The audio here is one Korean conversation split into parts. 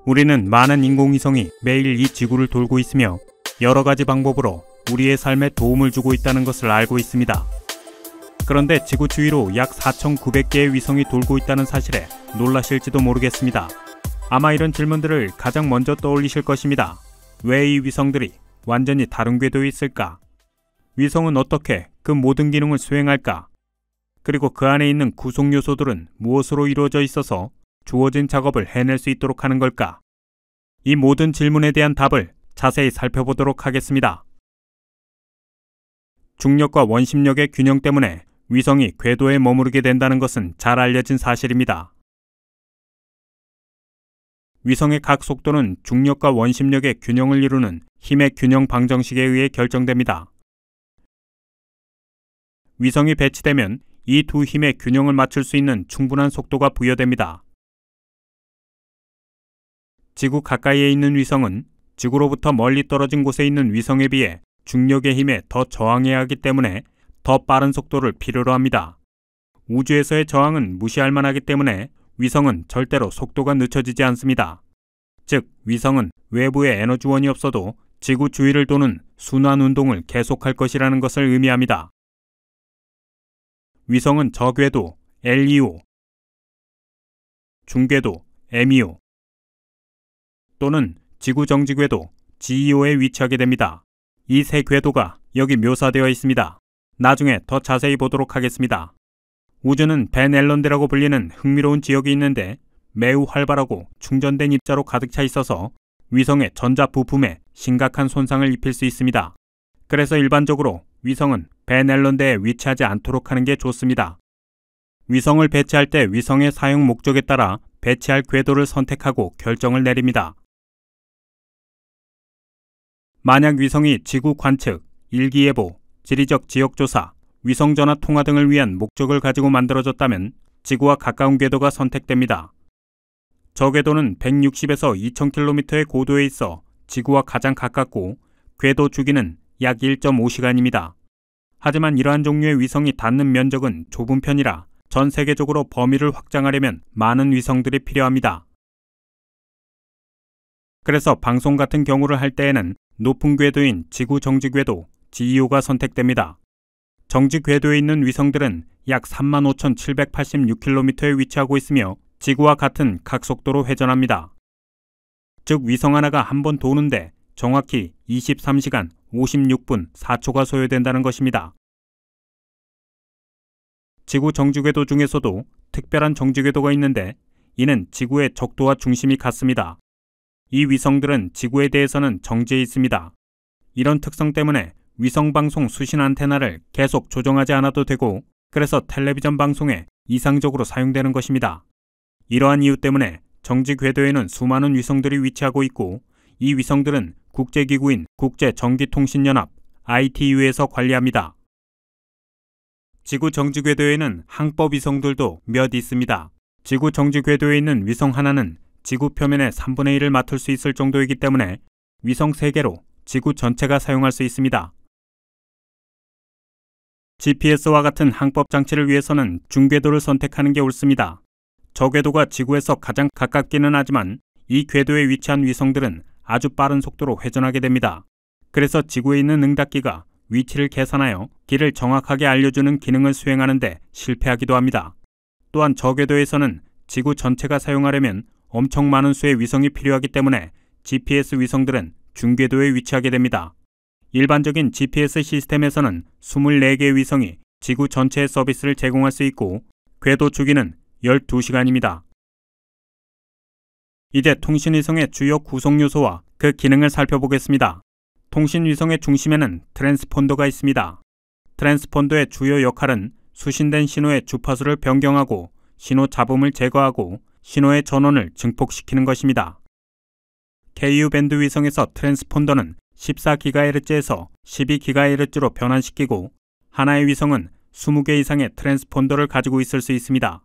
우리는 많은 인공위성이 매일 이 지구를 돌고 있으며 여러 가지 방법으로 우리의 삶에 도움을 주고 있다는 것을 알고 있습니다. 그런데 지구 주위로 약 4,900개의 위성이 돌고 있다는 사실에 놀라실지도 모르겠습니다. 아마 이런 질문들을 가장 먼저 떠올리실 것입니다. 왜 이 위성들이 완전히 다른 궤도에 있을까? 위성은 어떻게 그 모든 기능을 수행할까? 그리고 그 안에 있는 구성 요소들은 무엇으로 이루어져 있어서 주어진 작업을 해낼 수 있도록 하는 걸까? 이 모든 질문에 대한 답을 자세히 살펴보도록 하겠습니다. 중력과 원심력의 균형 때문에 위성이 궤도에 머무르게 된다는 것은 잘 알려진 사실입니다. 위성의 각 속도는 중력과 원심력의 균형을 이루는 힘의 균형 방정식에 의해 결정됩니다. 위성이 배치되면 이 두 힘의 균형을 맞출 수 있는 충분한 속도가 부여됩니다. 지구 가까이에 있는 위성은 지구로부터 멀리 떨어진 곳에 있는 위성에 비해 중력의 힘에 더 저항해야 하기 때문에 더 빠른 속도를 필요로 합니다. 우주에서의 저항은 무시할 만하기 때문에 위성은 절대로 속도가 늦춰지지 않습니다. 즉, 위성은 외부에 에너지원이 없어도 지구 주위를 도는 순환 운동을 계속할 것이라는 것을 의미합니다. 위성은 저궤도 LEO, 중궤도 MEO 또는 지구 정지궤도 GEO에 위치하게 됩니다. 이 세 궤도가 여기 묘사되어 있습니다. 나중에 더 자세히 보도록 하겠습니다. 우주는 벤 앨런대라고 불리는 흥미로운 지역이 있는데 매우 활발하고 충전된 입자로 가득 차 있어서 위성의 전자 부품에 심각한 손상을 입힐 수 있습니다. 그래서 일반적으로 위성은 벤 앨런대에 위치하지 않도록 하는 게 좋습니다. 위성을 배치할 때 위성의 사용 목적에 따라 배치할 궤도를 선택하고 결정을 내립니다. 만약 위성이 지구 관측, 일기예보, 지리적 지역조사, 위성전화 통화 등을 위한 목적을 가지고 만들어졌다면 지구와 가까운 궤도가 선택됩니다. 저 궤도는 160에서 2000km의 고도에 있어 지구와 가장 가깝고 궤도 주기는 약 1.5시간입니다. 하지만 이러한 종류의 위성이 닿는 면적은 좁은 편이라 전 세계적으로 범위를 확장하려면 많은 위성들이 필요합니다. 그래서 방송 같은 경우를 할 때에는 높은 궤도인 지구 정지 궤도 GEO가 선택됩니다. 정지 궤도에 있는 위성들은 약 35,786km에 위치하고 있으며 지구와 같은 각속도로 회전합니다. 즉 위성 하나가 한 번 도는데 정확히 23시간 56분 4초가 소요된다는 것입니다. 지구 정지궤도 중에서도 특별한 정지궤도가 있는데 이는 지구의 적도와 중심이 같습니다. 이 위성들은 지구에 대해서는 정지해 있습니다. 이런 특성 때문에 위성방송 수신 안테나를 계속 조정하지 않아도 되고 그래서 텔레비전 방송에 이상적으로 사용되는 것입니다. 이러한 이유 때문에 정지 궤도에는 수많은 위성들이 위치하고 있고 이 위성들은 국제기구인 국제전기통신연합 ITU에서 관리합니다. 지구 정지 궤도에는 항법 위성들도 몇 있습니다. 지구 정지 궤도에 있는 위성 하나는 지구 표면의 3분의 1을 맡을 수 있을 정도이기 때문에 위성 3개로 지구 전체가 사용할 수 있습니다. GPS와 같은 항법 장치를 위해서는 중궤도를 선택하는 게 옳습니다. 저궤도가 지구에서 가장 가깝기는 하지만 이 궤도에 위치한 위성들은 아주 빠른 속도로 회전하게 됩니다. 그래서 지구에 있는 응답기가 위치를 계산하여 길을 정확하게 알려주는 기능을 수행하는데 실패하기도 합니다. 또한 저궤도에서는 지구 전체가 사용하려면 엄청 많은 수의 위성이 필요하기 때문에 GPS 위성들은 중궤도에 위치하게 됩니다. 일반적인 GPS 시스템에서는 24개의 위성이 지구 전체의 서비스를 제공할 수 있고 궤도 주기는 12시간입니다. 이제 통신위성의 주요 구성 요소와 그 기능을 살펴보겠습니다. 통신위성의 중심에는 트랜스폰더가 있습니다. 트랜스폰더의 주요 역할은 수신된 신호의 주파수를 변경하고 신호 잡음을 제거하고 신호의 전원을 증폭시키는 것입니다. KU-밴드 위성에서 트랜스폰더는 14GHz에서 12GHz로 변환시키고 하나의 위성은 20개 이상의 트랜스폰더를 가지고 있을 수 있습니다.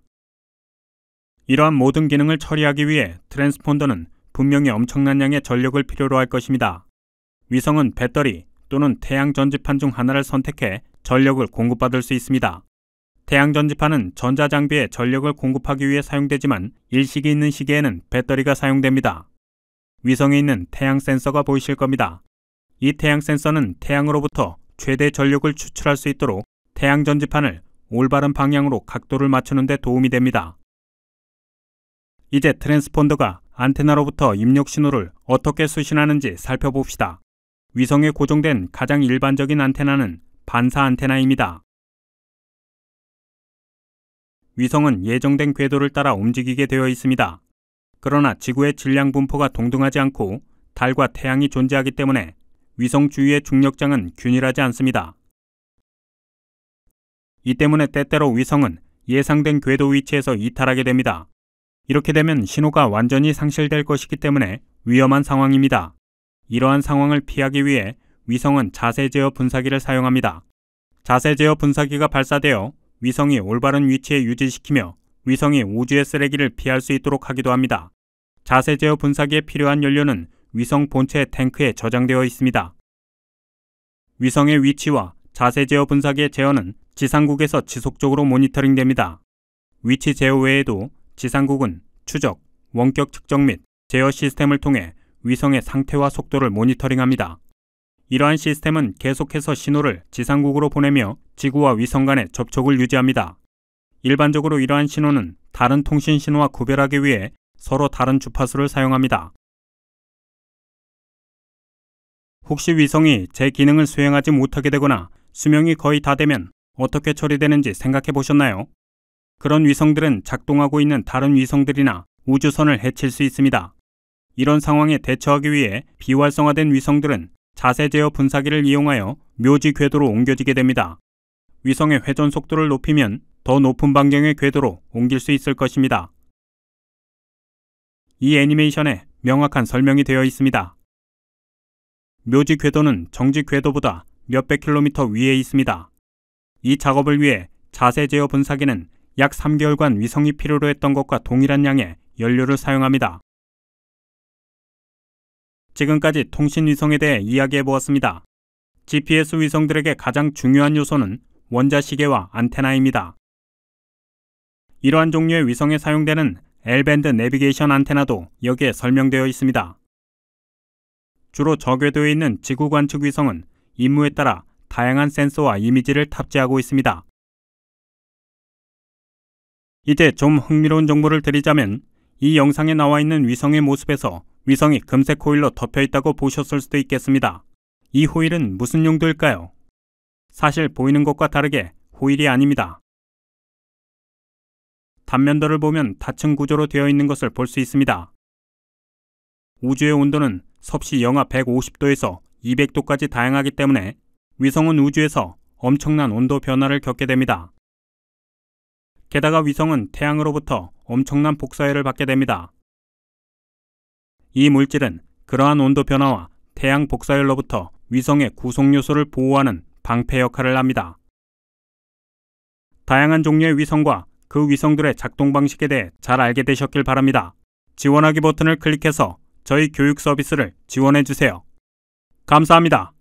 이러한 모든 기능을 처리하기 위해 트랜스폰더는 분명히 엄청난 양의 전력을 필요로 할 것입니다. 위성은 배터리 또는 태양 전지판 중 하나를 선택해 전력을 공급받을 수 있습니다. 태양 전지판은 전자장비에 전력을 공급하기 위해 사용되지만 일식이 있는 시계에는 배터리가 사용됩니다. 위성에 있는 태양 센서가 보이실 겁니다. 이 태양 센서는 태양으로부터 최대 전력을 추출할 수 있도록 태양 전지판을 올바른 방향으로 각도를 맞추는 데 도움이 됩니다. 이제 트랜스폰더가 안테나로부터 입력 신호를 어떻게 수신하는지 살펴봅시다. 위성에 고정된 가장 일반적인 안테나는 반사 안테나입니다. 위성은 예정된 궤도를 따라 움직이게 되어 있습니다. 그러나 지구의 질량 분포가 동등하지 않고 달과 태양이 존재하기 때문에 위성 주위의 중력장은 균일하지 않습니다. 이 때문에 때때로 위성은 예상된 궤도 위치에서 이탈하게 됩니다. 이렇게 되면 신호가 완전히 상실될 것이기 때문에 위험한 상황입니다. 이러한 상황을 피하기 위해 위성은 자세 제어 분사기를 사용합니다. 자세 제어 분사기가 발사되어 위성이 올바른 위치에 유지시키며 위성이 우주의 쓰레기를 피할 수 있도록 하기도 합니다. 자세 제어 분사기에 필요한 연료는 위성 본체 탱크에 저장되어 있습니다. 위성의 위치와 자세 제어 분사기의 제어는 지상국에서 지속적으로 모니터링됩니다. 위치 제어 외에도 지상국은 추적, 원격 측정 및 제어 시스템을 통해 위성의 상태와 속도를 모니터링합니다. 이러한 시스템은 계속해서 신호를 지상국으로 보내며 지구와 위성 간의 접촉을 유지합니다. 일반적으로 이러한 신호는 다른 통신 신호와 구별하기 위해 서로 다른 주파수를 사용합니다. 혹시 위성이 제 기능을 수행하지 못하게 되거나 수명이 거의 다 되면 어떻게 처리되는지 생각해 보셨나요? 그런 위성들은 작동하고 있는 다른 위성들이나 우주선을 해칠 수 있습니다. 이런 상황에 대처하기 위해 비활성화된 위성들은 자세 제어 분사기를 이용하여 묘지 궤도로 옮겨지게 됩니다. 위성의 회전 속도를 높이면 더 높은 반경의 궤도로 옮길 수 있을 것입니다. 이 애니메이션에 명확한 설명이 되어 있습니다. 묘지 궤도는 정지 궤도보다 몇백 킬로미터 위에 있습니다. 이 작업을 위해 자세 제어 분사기는 약 3개월간 위성이 필요로 했던 것과 동일한 양의 연료를 사용합니다. 지금까지 통신 위성에 대해 이야기해 보았습니다. GPS 위성들에게 가장 중요한 요소는 원자시계와 안테나입니다. 이러한 종류의 위성에 사용되는 L밴드 내비게이션 안테나도 여기에 설명되어 있습니다. 주로 저궤도에 있는 지구 관측 위성은 임무에 따라 다양한 센서와 이미지를 탑재하고 있습니다. 이제 좀 흥미로운 정보를 드리자면 이 영상에 나와 있는 위성의 모습에서 위성이 금색 호일로 덮여 있다고 보셨을 수도 있겠습니다. 이 호일은 무슨 용도일까요? 사실 보이는 것과 다르게 호일이 아닙니다. 단면도를 보면 다층 구조로 되어 있는 것을 볼 수 있습니다. 우주의 온도는 섭씨 영하 150도에서 200도까지 다양하기 때문에 위성은 우주에서 엄청난 온도 변화를 겪게 됩니다. 게다가 위성은 태양으로부터 엄청난 복사열을 받게 됩니다. 이 물질은 그러한 온도 변화와 태양 복사열로부터 위성의 구성 요소를 보호하는 방패 역할을 합니다. 다양한 종류의 위성과 그 위성들의 작동 방식에 대해 잘 알게 되셨길 바랍니다. 지원하기 버튼을 클릭해서 저희 교육 서비스를 지원해 주세요. 감사합니다.